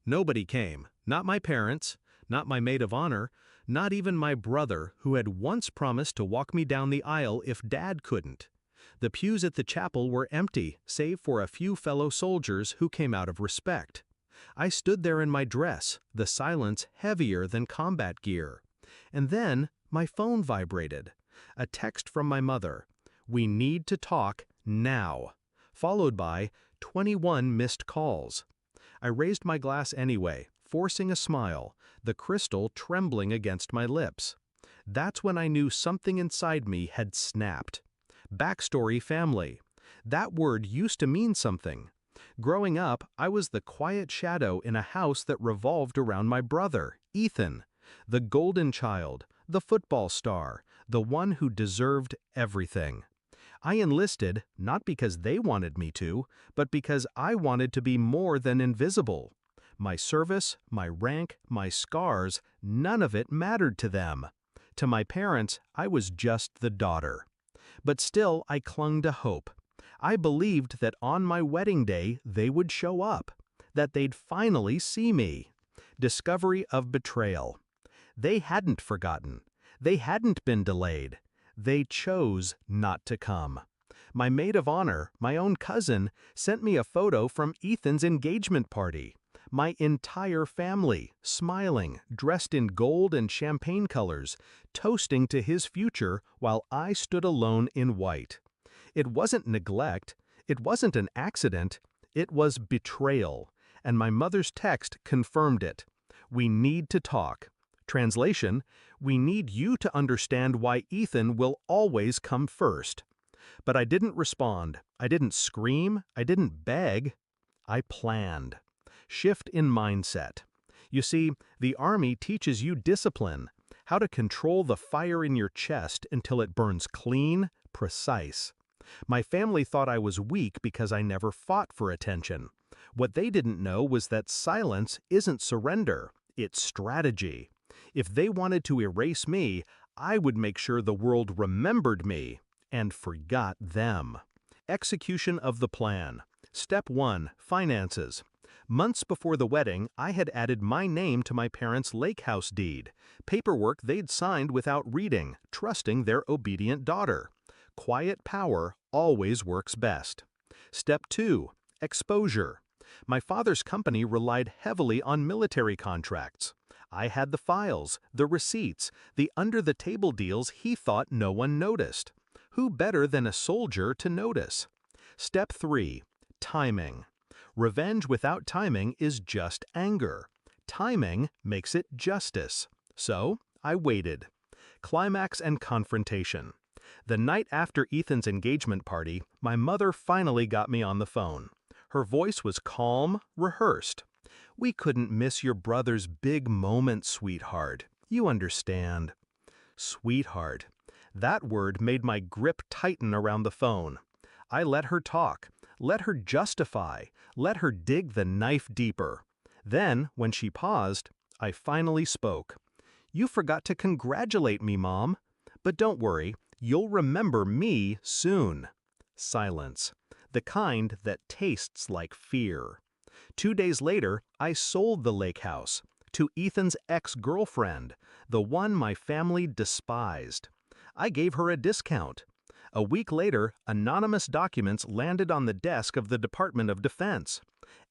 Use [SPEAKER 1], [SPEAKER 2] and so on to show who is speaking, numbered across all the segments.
[SPEAKER 1] Nobody came. Not my parents, not my maid of honor, not even my brother, who had once promised to walk me down the aisle if Dad couldn't. The pews at the chapel were empty, save for a few fellow soldiers who came out of respect. I stood there in my dress, the silence heavier than combat gear. And then, my phone vibrated. A text from my mother. "We need to talk, now," followed by 21 missed calls. I raised my glass anyway, forcing a smile, the crystal trembling against my lips. That's when I knew something inside me had snapped. Backstory family. That word used to mean something. Growing up, I was the quiet shadow in a house that revolved around my brother, Ethan, the golden child, the football star, the one who deserved everything. I enlisted, not because they wanted me to, but because I wanted to be more than invisible. My service, my rank, my scars, none of it mattered to them. To my parents, I was just the daughter. But still, I clung to hope. I believed that on my wedding day, they would show up, that they'd finally see me. Discovery of betrayal. They hadn't forgotten. They hadn't been delayed. They chose not to come. My maid of honor, my own cousin, sent me a photo from Ethan's engagement party. My entire family, smiling, dressed in gold and champagne colors, toasting to his future while I stood alone in white. It wasn't neglect, it wasn't an accident, it was betrayal, and my mother's text confirmed it. We need to talk. Translation, we need you to understand why Ethan will always come first. But I didn't respond. I didn't scream. I didn't beg. I planned. Shift in mindset. You see, the Army teaches you discipline, how to control the fire in your chest until it burns clean, precise. My family thought I was weak because I never fought for attention. What they didn't know was that silence isn't surrender, it's strategy. If they wanted to erase me, I would make sure the world remembered me and forgot them. Execution of the plan. Step 1. Finances. Months before the wedding, I had added my name to my parents' lake house deed, paperwork they'd signed without reading, trusting their obedient daughter. Quiet power always works best. Step 2. Exposure. My father's company relied heavily on military contracts. I had the files, the receipts, the under-the-table deals he thought no one noticed. Who better than a soldier to notice? Step 3. Timing. Revenge without timing is just anger. Timing makes it justice. So, I waited. Climax and confrontation. The night after Ethan's engagement party, my mother finally got me on the phone. Her voice was calm, rehearsed. "We couldn't miss your brother's big moment, sweetheart. You understand." Sweetheart. That word made my grip tighten around the phone. I let her talk, let her justify, let her dig the knife deeper. Then, when she paused, I finally spoke. "You forgot to congratulate me, Mom. But don't worry, you'll remember me soon." Silence. The kind that tastes like fear. 2 days later, I sold the lake house to Ethan's ex-girlfriend, the one my family despised. I gave her a discount. A week later, anonymous documents landed on the desk of the Department of Defense.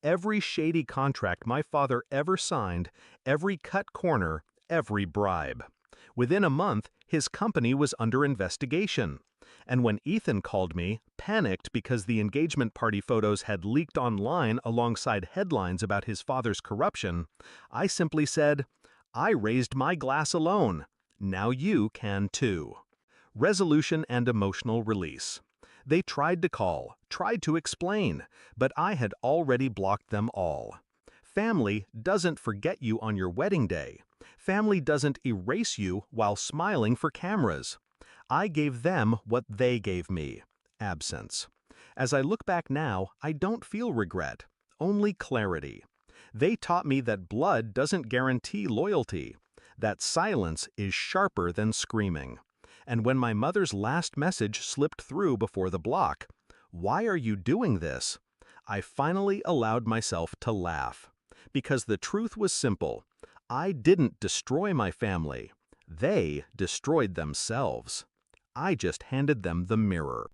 [SPEAKER 1] Every shady contract my father ever signed, every cut corner, every bribe. Within a month, his company was under investigation. And when Ethan called me, panicked because the engagement party photos had leaked online alongside headlines about his father's corruption, I simply said, "I raised my glass alone. Now you can too." Resolution and emotional release. They tried to call, tried to explain, but I had already blocked them all. Family doesn't forget you on your wedding day. Family doesn't erase you while smiling for cameras. I gave them what they gave me, absence. As I look back now, I don't feel regret, only clarity. They taught me that blood doesn't guarantee loyalty, that silence is sharper than screaming. And when my mother's last message slipped through before the block, "Why are you doing this?" I finally allowed myself to laugh. Because the truth was simple. I didn't destroy my family. They destroyed themselves. I just handed them the mirror.